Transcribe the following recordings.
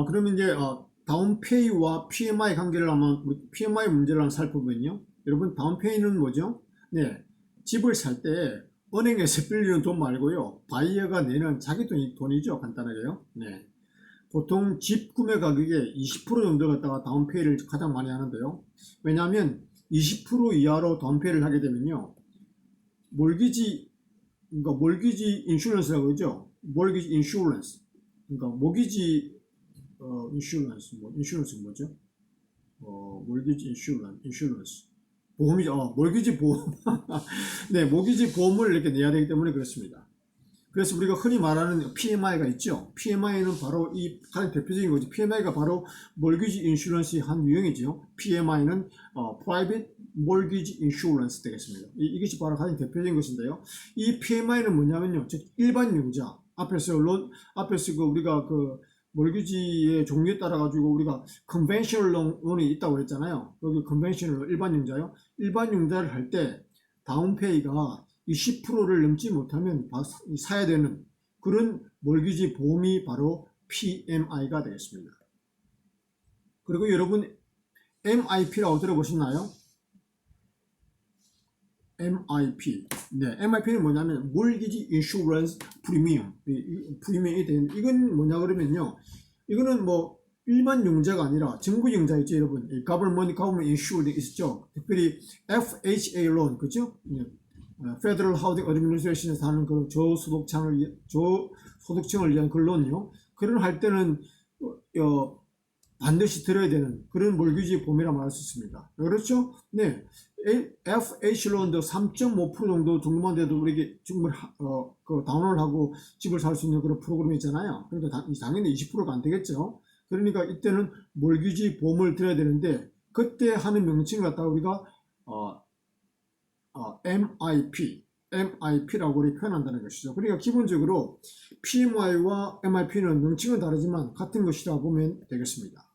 그러면 이제 다운페이와 PMI 관계를 한번 PMI 문제를 한번 살펴보면요. 여러분 다운페이는 뭐죠? 네, 집을 살 때 은행에서 빌리는 돈 말고요. 바이어가 내는 자기 돈이죠. 간단하게요. 네. 보통 집 구매 가격의 20% 정도 갖다가 다운페이를 가장 많이 하는데요. 왜냐하면 20% 이하로 다운페이를 하게 되면요. 몰기지, 그러니까 몰기지 인슈런스라고 그러죠. 몰기지 인슈런스. 그러니까 모기지 인슈런스, 인슈런스 뭐죠? 몰기지 인슈런스. 보험이죠. 몰기지 보험. 네, 모기지 보험을 이렇게 내야 되기 때문에 그렇습니다. 그래서 우리가 흔히 말하는 PMI가 있죠. PMI는 바로 이 가장 대표적인 거죠. PMI가 바로 몰기지 인슈런스의 한 유형이죠. PMI는 Private Mortgage Insurance 되겠습니다. 이것이 바로 가장 대표적인 것인데요. 이 PMI는 뭐냐면요, 즉 일반 융자 앞에서 우리가 몰기지의 종류에 따라 가지고 우리가 컨벤셔널 론이 있다고 했잖아요. 여기 컨벤셔널 일반 융자요. 일반 융자를 할 때 다운페이가 이 10%를 넘지 못하면 사야 되는 그런 몰기지 보험이 바로 PMI가 되겠습니다. 그리고 여러분 MIP라고 들어보셨나요? MIP. 네, MIP는 뭐냐면 Mortgage Insurance Premium. 프리미엄이 되는 이건 뭐냐 그러면요. 이거는 뭐 일반 융자가 아니라 정부 융자 있죠, 여러분. Government Insured 있죠. 특별히 FHA 론, 그죠? Federal Housing Administration에서 하는 그 저소득층을 위한 그 론이요. 그런 할 때는 반드시 들어야 되는 그런 몰기지 보험이라 말할 수 있습니다. 그렇죠? 네. FH론도 3.5% 정도 정도만 돼도 우리에게 충분히 다운을 하고 집을 살 수 있는 그런 프로그램이 있잖아요. 그러니까 당연히 20%가 안 되겠죠. 그러니까 이때는 몰기지 보험을 들어야 되는데 그때 하는 명칭을 갖다가 우리가 MIP라고 우리 표현한다는 것이죠. 그러니까 기본적으로 PMI와 MIP는 명칭은 다르지만 같은 것이라 보면 되겠습니다.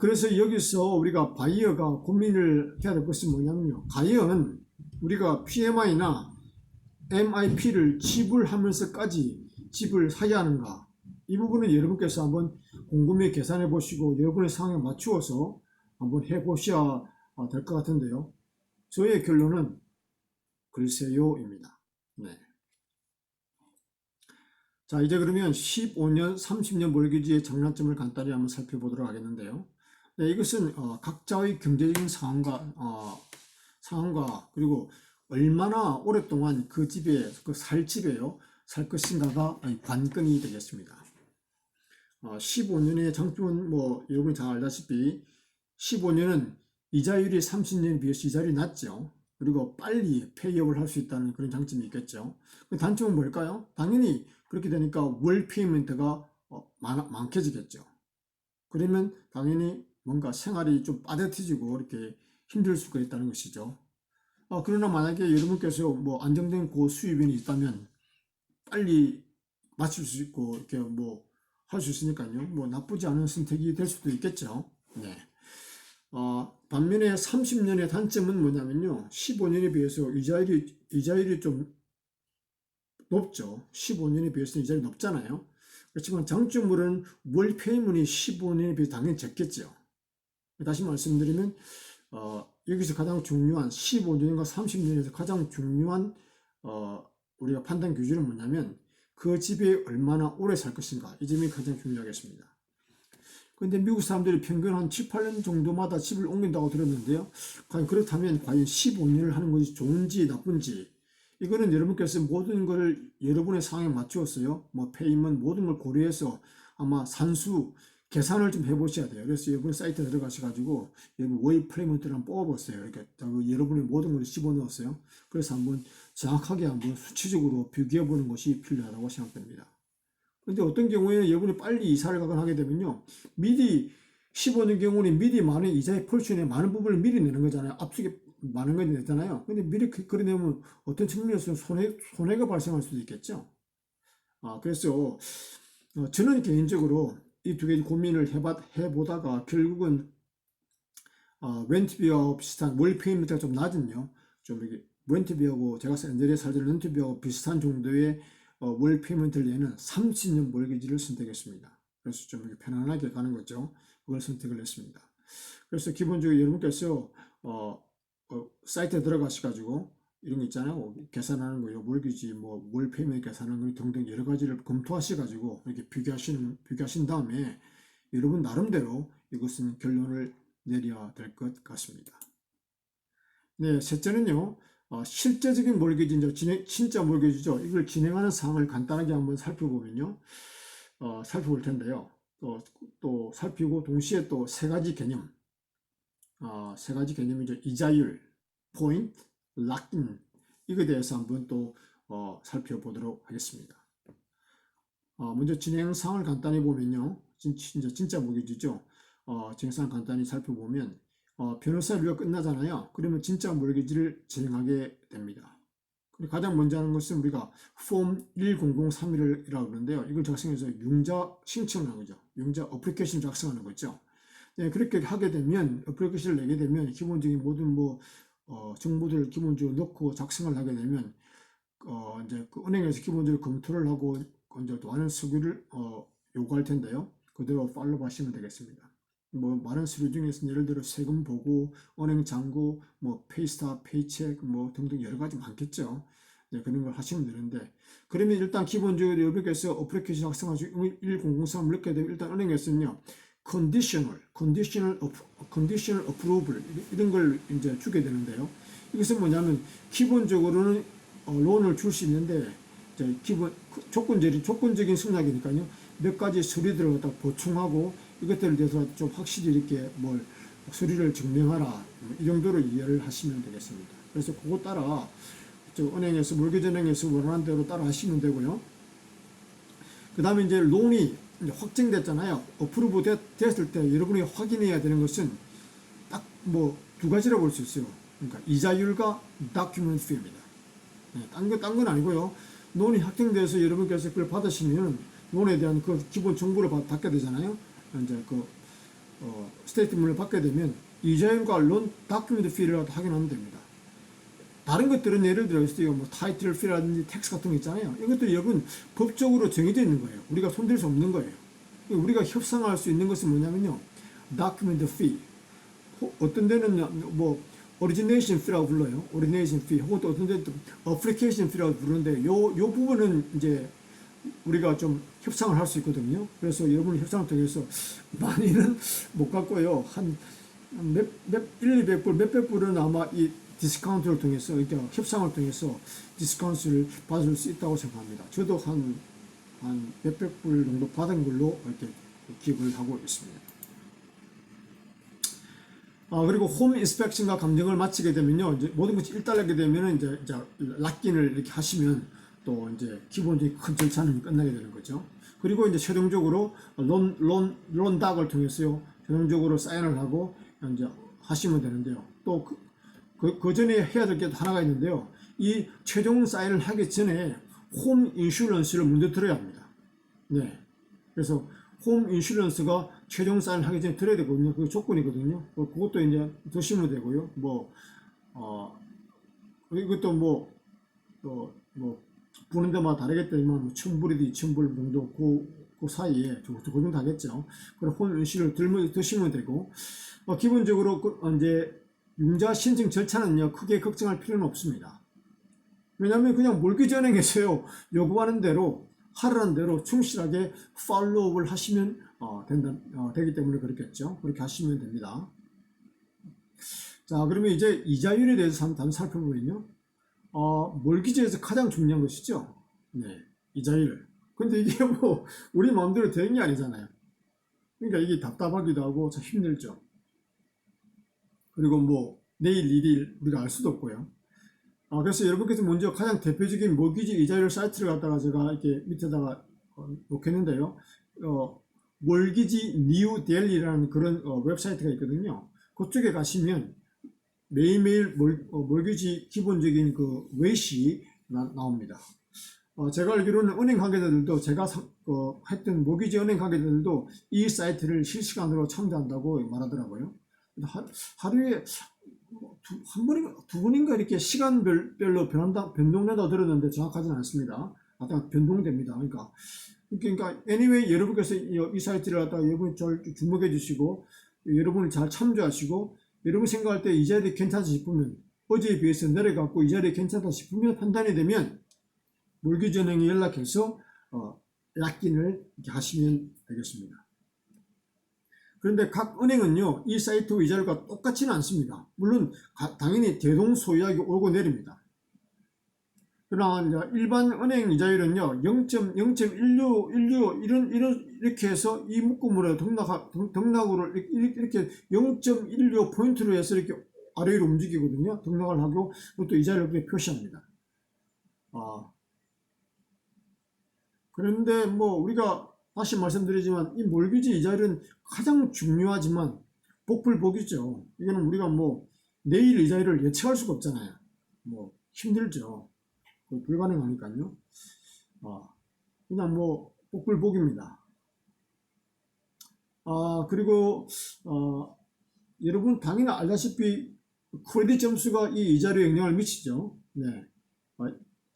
그래서 여기서 우리가 바이어가 고민을 해야 될 것은 뭐냐면요. 과연 우리가 PMI나 MIP를 지불하면서까지 집을 사야 하는가? 이 부분은 여러분께서 한번 곰곰이 계산해 보시고 여러분의 상황에 맞추어서 한번 해 보셔야 될 것 같은데요. 저의 결론은 글쎄요입니다. 네. 자, 이제 그러면 15년, 30년 몰기지의 장단점을 간단히 한번 살펴보도록 하겠는데요. 네, 이것은 각자의 경제적인 상황과 그리고 얼마나 오랫동안 그 집에 살 집에요 살 것인가가 관건이 되겠습니다. 15년의 장점은 뭐 여러분이 잘 알다시피 15년은 이자율이 30년에 비해서 이자율이 낮죠. 그리고 빨리 페이업을 할 수 있다는 그런 장점이 있겠죠. 그 단점은 뭘까요? 당연히 그렇게 되니까 월 페이먼트가 많게지겠죠. 그러면 당연히 뭔가 생활이 좀 빠듯해지고 이렇게 힘들 수가 있다는 것이죠. 그러나 만약에 여러분께서 뭐 안정된 고수입이 있다면 빨리 맞출 수 있고 이렇게 뭐 할 수 있으니까요. 뭐 나쁘지 않은 선택이 될 수도 있겠죠. 네. 반면에 30년의 단점은 뭐냐면요. 15년에 비해서 이자율이 좀 높죠. 15년에 비해서 이자율이 높잖아요. 그렇지만 장점으로는 월 페이먼이 15년에 비해서 당연히 적겠죠. 다시 말씀드리면 여기서 가장 중요한 15년과 30년에서 가장 중요한 우리가 판단 기준은 뭐냐면 그 집에 얼마나 오래 살 것인가, 이 점이 가장 중요하겠습니다. 근데 미국 사람들이 평균 한 7, 8년 정도마다 집을 옮긴다고 들었는데요. 그렇다면 과연 15년을 하는 것이 좋은지 나쁜지, 이거는 여러분께서 모든 걸 여러분의 상황에 맞추었어요. 뭐 페이먼트 모든 걸 고려해서 아마 산수 계산을 좀 해보셔야 돼요. 그래서 여러분 사이트에 들어가셔가지고 여러분 월 페이먼트를 한번 뽑아보세요. 이렇게 여러분의 모든 걸 집어넣었어요. 그래서 한번 정확하게 한번 수치적으로 비교해보는 것이 필요하다고 생각됩니다. 근데 어떤 경우에는 여러분이 빨리 이사를 가거나 하게 되면요. 미리 15년 경우는 미리 많은 이자의 폴션의 많은 부분을 미리 내는 거잖아요. 압수게 많은 걸 냈잖아요. 근데 미리 그래 내면 어떤 측면에서 손해가 발생할 수도 있겠죠. 그래서 저는 개인적으로 이 두 가지 고민을 해보다가 결국은 렌트비어 비슷한 월 페이먼트가 좀 낮은요. 좀 이게 렌트비어고 제가 옛날에 살던 렌트비어 비슷한 정도의 월 페이먼트를 내는 30년 몰기지를 선택했습니다. 그래서 좀 이렇게 편안하게 가는 거죠. 그걸 선택을 했습니다. 그래서 기본적으로 여러분께서 사이트에 들어가셔가지고 이런 거 있잖아요. 계산하는 거요, 몰기지, 뭐, 물 페이ment 계산하는 거 등등 여러 가지를 검토하셔가지고 이렇게 비교하신 다음에 여러분 나름대로 이것은 결론을 내려야 될 것 같습니다. 네, 셋째는요, 실제적인 몰기지, 이제 진짜 몰기지죠. 이걸 진행하는 상황을 간단하게 한번 살펴보면요, 살펴볼 텐데요. 또 살피고 동시에 또 세 가지 개념, 세 가지 개념이죠. 이자율, 포인트, 락인, 이거에 대해서 한번 또 살펴보도록 하겠습니다. 먼저 진행상을 간단히 보면요, 진짜 모기지죠. 진행상 간단히 살펴보면 변호사 료가 끝나잖아요. 그러면 진짜 모기지를 진행하게 됩니다. 가장 먼저 하는 것은 우리가 폼 1003이라고 그러는데요. 이걸 작성해서 융자 신청을 하는 거죠. 융자 어플리케이션 작성하는 거죠. 네, 그렇게 하게 되면 어플리케이션을 내게 되면 기본적인 모든 정보들을 기본적으로 넣고 작성을 하게 되면 이제 그 은행에서 기본적으로 검토를 하고 이제 많은 서류를 요구할 텐데요. 그대로 팔로우 하시면 되겠습니다. 뭐 많은 서류 중에서 예를 들어 세금 보고, 은행 잔고, 뭐 페이스타, 페이책, 뭐 등등 여러 가지 많겠죠. 네, 그런 걸 하시면 되는데, 그러면 일단 기본적으로 여러분께서 어플리케이션 작성하시고 1003을 넣게 되면 일단 은행에서는요, conditional approval 이런 걸 이제 주게 되는데요. 이것은 뭐냐면 기본적으로는 론을 줄 수 있는데 조건적인 승낙이니까요. 몇 가지 서류들을 갖다 보충하고 이것들에 대해서 좀 확실히 이렇게 서류를 증명하라 이 정도로 이해를 하시면 되겠습니다. 그래서 그거 따라 은행에서 몰기지은행에서 원하는 대로 따라 하시면 되고요. 그 다음에 이제 론이 확정됐잖아요. 어프로브 됐을 때 여러분이 확인해야 되는 것은 딱 두 가지라고 볼 수 있어요. 그러니까 이자율과 다큐멘트 피입니다. 딴 건 아니고요. 론이 확정돼서 여러분께서 그걸 받으시면 론에 대한 그 기본 정보를 받게 되잖아요. 이제 스테이트먼트를 받게 되면 이자율과 론 다큐멘트 피를 확인하면 됩니다. 다른 것들은 예를 들어서 뭐 타이틀 피라든지 텍스 같은 거 있잖아요. 이것들이 여러분 법적으로 정해져 있는 거예요. 우리가 손댈 수 없는 거예요. 우리가 협상할 수 있는 것은 뭐냐면요, document fee. 어떤 데는 뭐 origination fee라고 불러요. origination fee. 혹은 또 어떤 데는 application fee라고 부르는데 요 부분은 이제 우리가 좀 협상을 할 수 있거든요. 그래서 여러분이 협상을 통해서 많이는 못 갖고요. 한 200불, 몇백 불은 아마 이 디스카운트를 통해서, 이렇게 협상을 통해서 디스카운트를 받을 수 있다고 생각합니다. 저도 한 몇백 불 정도 받은 걸로 이렇게 기억을 하고 있습니다. 그리고 홈 인스펙션과 감정을 마치게 되면요, 이제 모든 것이 일단하게 되면은 이제 락인을 이렇게 하시면 또 이제 기본적인 큰 절차는 끝나게 되는 거죠. 그리고 이제 최종적으로 론닥을 통해서요, 최종적으로 사인을 하고 이제 하시면 되는데요. 또 그 전에 해야 될 게 하나가 있는데요. 이 최종 사인을 하기 전에 홈 인슈런스를 먼저 들어야 합니다. 네. 그래서 홈 인슈런스가 최종 사인을 하기 전에 들어야 되거든요. 그게 조건이거든요. 그것도 이제 드시면 되고요. 이것도 부는 데마다 다르겠지만 1000불이든 2000불 정도 그 사이에 그 정도 하겠죠. 그럼 홈 인슈런스 드시면 되고, 기본적으로 이제 융자 신청 절차는요, 크게 걱정할 필요는 없습니다. 왜냐하면 그냥 몰기지은행에서요, 요구하는 대로, 하라는 대로 충실하게 팔로우를 하시면 되기 때문에 그렇겠죠. 그렇게 하시면 됩니다. 자, 그러면 이제 이자율에 대해서 한번 살펴보면요, 몰기지에서 가장 중요한 것이죠. 네, 이자율. 근데 이게 우리 마음대로 되는 게 아니잖아요. 그러니까 이게 답답하기도 하고 참 힘들죠. 그리고 내일 일일 우리가 알 수도 없고요. 그래서 여러분께서 먼저 가장 대표적인 몰기지 이자율 사이트를 갖다가 제가 이렇게 밑에다가 놓겠는데요. 몰기지 뉴 델리라는 그런 웹사이트가 있거든요. 그쪽에 가시면 매일매일 몰기지 기본적인 그 웨이시 나옵니다. 제가 알기로는 은행 관계자들도 제가 했던 몰기지 은행 관계자들도 이 사이트를 실시간으로 참조한다고 말하더라고요. 하루에 한 번인가 두 번인가 이렇게 시간별로 변동된다고 들었는데 정확하지는 않습니다. 변동됩니다. 그러니까 그러니까 anyway 여러분께서 이 사이트를 갖다가 여러분 잘 주목해 주시고 여러분을 잘 참조하시고 여러분 생각할 때 이 자리 괜찮다 싶으면 어제에 비해서 내려갔고 이 자리 괜찮다 싶으면 판단이 되면 몰기지은행에 연락해서 약진을 이렇게 하시면 되겠습니다. 그런데 각 은행은요 이 사이트 이자율과 똑같지는 않습니다. 물론 당연히 대동소이하게 오르고 내립니다. 그러나 일반 은행 이자율은요 0.16 이렇게 해서 이 묶음으로 등락으로 이렇게 0.16 포인트로 해서 이렇게 아래로 움직이거든요. 등락을 하고 또 이자율을 그렇게 표시합니다. 그런데 뭐 우리가 다시 말씀드리지만 이 몰기지 이자율은 가장 중요하지만 복불복이죠. 이거는 우리가 뭐 내일 이자율을 예측할 수가 없잖아요. 뭐 힘들죠. 불가능하니까요. 그냥 뭐 복불복입니다. 그리고 여러분 당연히 알다시피 크레딧 점수가 이 이자율에 영향을 미치죠. 네.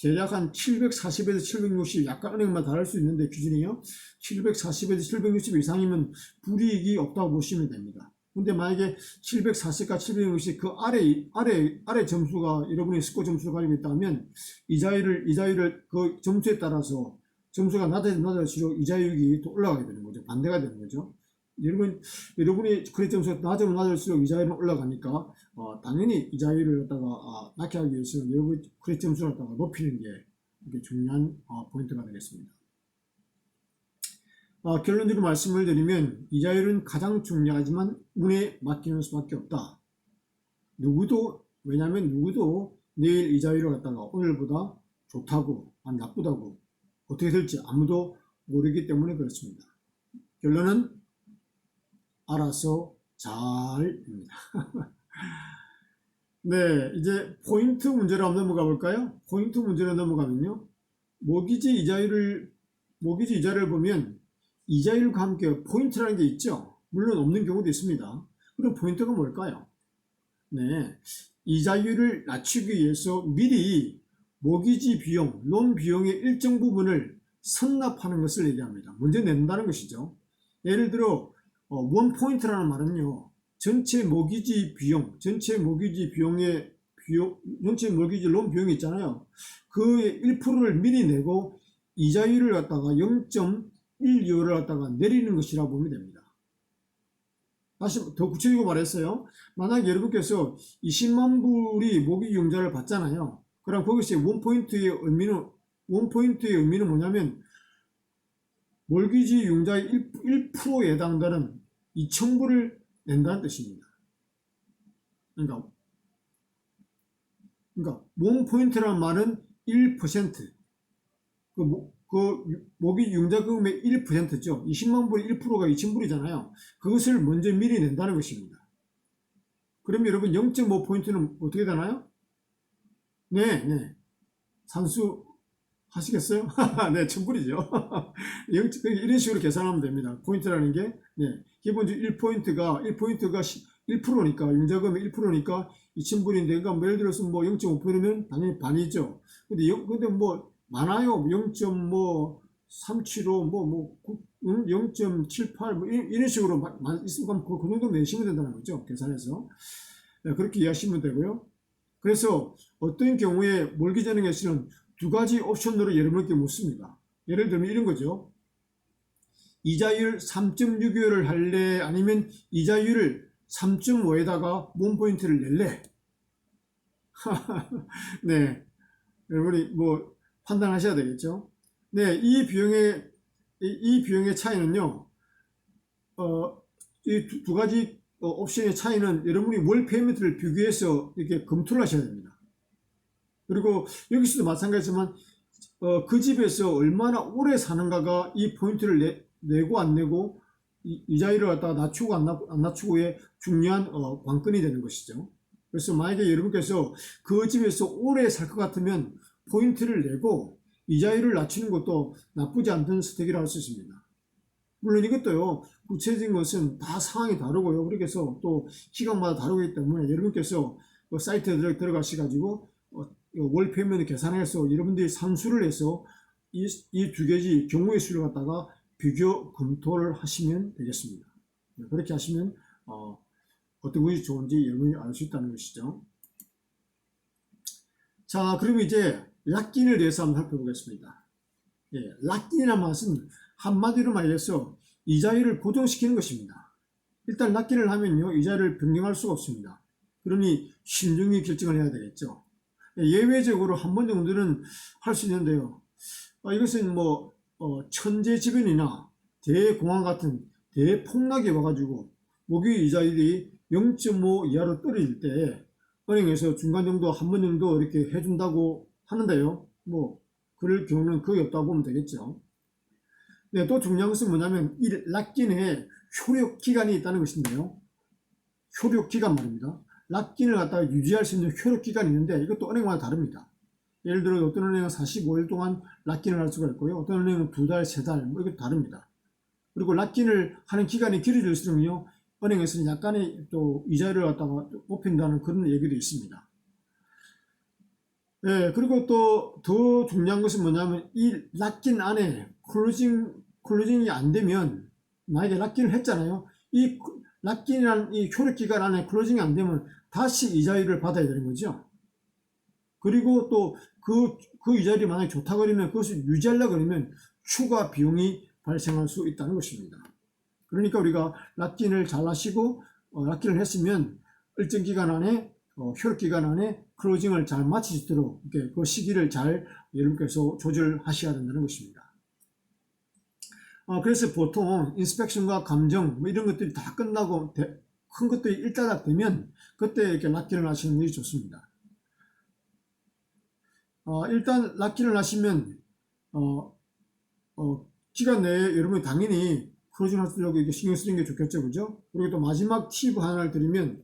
대략 한 740에서 760, 약간 은행마다 다를 수 있는데 기준이요. 740에서 760 이상이면 불이익이 없다고 보시면 됩니다. 근데 만약에 740과 760 그 아래 점수가 여러분의 스코어 점수를 가지고 있다면 이자율을 그 점수에 따라서 점수가 낮아질수록 이자율이 또 올라가게 되는 거죠. 반대가 되는 거죠. 여러분이 크레딧 점수가 낮으면 낮을수록 이자율은 올라가니까 당연히 이자율을 갖다가 낮게 하기 위해서 여러분 크레딧 점수를 갖다가 높이는 게 이게 중요한 포인트가 되겠습니다. 결론적으로 말씀을 드리면 이자율은 가장 중요하지만 운에 맡기는 수밖에 없다. 왜냐하면 누구도 내일 이자율을 갖다가 오늘보다 좋다고 나쁘다고 어떻게 될지 아무도 모르기 때문에 그렇습니다. 결론은 알아서 잘입니다. 네, 이제 포인트 문제로 한번 넘어가 볼까요? 포인트 문제로 넘어가면요. 모기지 이자율을 보면 이자율과 함께 포인트라는 게 있죠. 물론 없는 경우도 있습니다. 그럼 포인트가 뭘까요? 네, 이자율을 낮추기 위해서 미리 모기지 비용, 론 비용의 일정 부분을 선납하는 것을 얘기합니다. 먼저 낸다는 것이죠. 예를 들어 원 포인트라는 말은요. 전체 모기지 론 비용이 있잖아요. 그의 1%를 미리 내고 이자율을 갖다가 0.12를 갖다가 내리는 것이라고 보면 됩니다. 다시 더 구체적으로 말했어요. 만약 여러분께서 20만 불이 모기지 융자를 받잖아요. 그럼 거기서 원 포인트의 의미는 뭐냐면 몰기지 융자의 1%에 해당되는 2,000불을 낸다는 뜻입니다. 그러니까 원 포인트라는 말은 1%. 모기지 융자금의 1%죠. 20만 불의 1%가 2,000불이잖아요. 그것을 먼저 미리 낸다는 것입니다. 그럼 여러분 0.5포인트는 어떻게 되나요? 네. 산수 하시겠어요? 네, 1,000불이죠. 이런 식으로 계산하면 됩니다. 포인트라는 게, 네, 기본적으로 1포인트가 1%니까, 융자금의 1%니까 2,000불인데, 그러니까 예를 들어서 뭐 0.5%면 당연히 반이죠. 근데 뭐, 많아요. 0.375, 0.78, 이런 식으로 있으면 그 정도 내시면 된다는 거죠. 계산해서. 네, 그렇게 이해하시면 되고요. 그래서 어떤 경우에 몰기지은행에서는 두 가지 옵션으로 여러분께 묻습니다. 예를 들면 이런 거죠. 이자율 3.65를 할래? 아니면 이자율을 3.5에다가 원 포인트를 낼래? 네. 여러분이 뭐 판단하셔야 되겠죠. 네. 이 비용의 차이는요. 이 두 가지 옵션의 차이는 여러분이 월 페이먼트를 비교해서 이렇게 검토를 하셔야 됩니다. 그리고 여기서도 마찬가지지만 그 집에서 얼마나 오래 사는가가 이 포인트를 내고 안 내고 이자율을 갖다가 낮추고 안 낮추고의 중요한 관건이 되는 것이죠. 그래서 만약에 여러분께서 그 집에서 오래 살 것 같으면 포인트를 내고 이자율을 낮추는 것도 나쁘지 않던 선택이라 할 수 있습니다. 물론 이것도요, 구체적인 것은 다 상황이 다르고요. 그렇게 해서 또 기간마다 다르기 때문에 여러분께서 사이트에 들어가셔가지고 월 페이먼트 계산해서 여러분들이 산수를 해서 이 두 가지 경우의 수를 갖다가 비교 검토를 하시면 되겠습니다. 그렇게 하시면 어떤 것이 좋은지 여러분이 알 수 있다는 것이죠. 자, 그러면 이제 락긴에 대해서 한번 살펴보겠습니다. 예, 락긴이라는 것은 한마디로 말해서 이자율을 고정시키는 것입니다. 일단 락긴을 하면요, 이자율을 변경할 수가 없습니다. 그러니 신중히 결정을 해야 되겠죠. 예외적으로 한 번 정도는 할 수 있는데요. 이것은 뭐 천재지변이나 대공황 같은 대폭락이 와가지고 모기 이자율이 0.5 이하로 떨어질 때 은행에서 중간 정도 한 번 정도 이렇게 해준다고 하는데요. 뭐 그럴 경우는 거의 없다고 보면 되겠죠. 네, 또 중요한 것은 뭐냐면 이 락긴의 효력 기간이 있다는 것인데요. 효력 기간 말입니다. 락긴을 갖다가 유지할 수 있는 효력 기간이 있는데 이것도 은행마다 다릅니다. 예를 들어 어떤 은행은 45일 동안 락긴을 할 수가 있고요. 어떤 은행은 2달, 3달 뭐 이것도 다릅니다. 그리고 락긴을 하는 기간이 길어질수록요. 은행에서는 약간의 또 이자율을 갖다가 높인다는 그런 얘기도 있습니다. 예, 그리고 또 더 중요한 것은 뭐냐면 이 락긴 안에 클로징이 안 되면 만약에 락긴을 했잖아요. 이 락긴이라는 이 효력 기간 안에 클로징이 안 되면 다시 이자율을 받아야 되는 거죠. 그리고 또 그 이자율이 만약에 좋다 그러면 그것을 유지하려고 그러면 추가 비용이 발생할 수 있다는 것입니다. 그러니까 우리가 락긴을 잘 하시고 락긴을 했으면 일정 기간 안에 효력 기간 안에 클로징을 잘 마칠 수 있도록 이렇게 그 시기를 잘 여러분께서 조절하셔야 된다는 것입니다. 그래서 보통 인스펙션과 감정 뭐 이런 것들이 다 끝나고 큰 것들이 일단락 되면 그때 이렇게 락긴을 하시는 것이 좋습니다. 일단 락긴을 하시면 기간 내에 여러분이 당연히 클로징 할수록 이렇게 신경 쓰는 게 좋겠죠, 그죠? 그리고 또 마지막 팁 하나를 드리면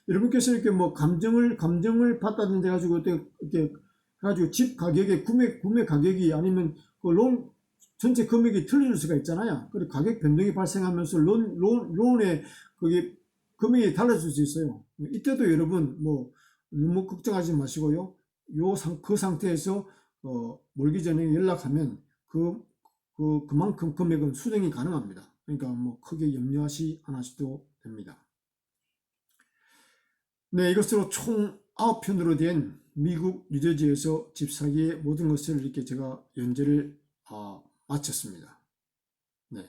여러분께서 이렇게 뭐 감정을 받다든지 해가지고 이렇게 해가지고 집 가격의 구매 가격이 아니면 그 론 전체 금액이 틀려질 수가 있잖아요. 그리고 가격 변동이 발생하면서 론의 그게 금액이 달라질 수 있어요. 이때도 여러분 뭐 너무 걱정하지 마시고요. 그 상태에서 몰기 전에 연락하면 그만큼 금액은 수정이 가능합니다. 그러니까 뭐 크게 염려하지 않으셔도 됩니다. 네, 이것으로 총 9편으로 된 미국 뉴저지에서 집 사기의 모든 것을 이렇게 제가 연재를 마쳤습니다. 네.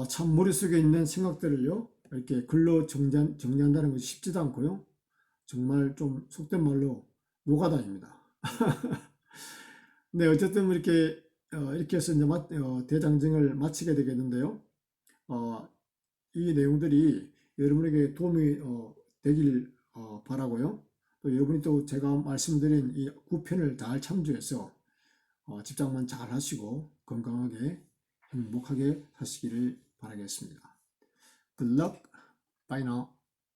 참 머릿속에 있는 생각들을요, 이렇게 글로 정리한다는 것이 쉽지도 않고요. 정말 좀 속된 말로 노가다입니다. 네, 어쨌든 이렇게 해서 이제 대장정을 마치게 되겠는데요. 이 내용들이 여러분에게 도움이 되길 바라고요. 또 여러분이 또 제가 말씀드린 이 9편을 잘 참조해서 집장만 잘 하시고 건강하게 행복하게 사시기를 바라겠습니다. Good luck. Bye now.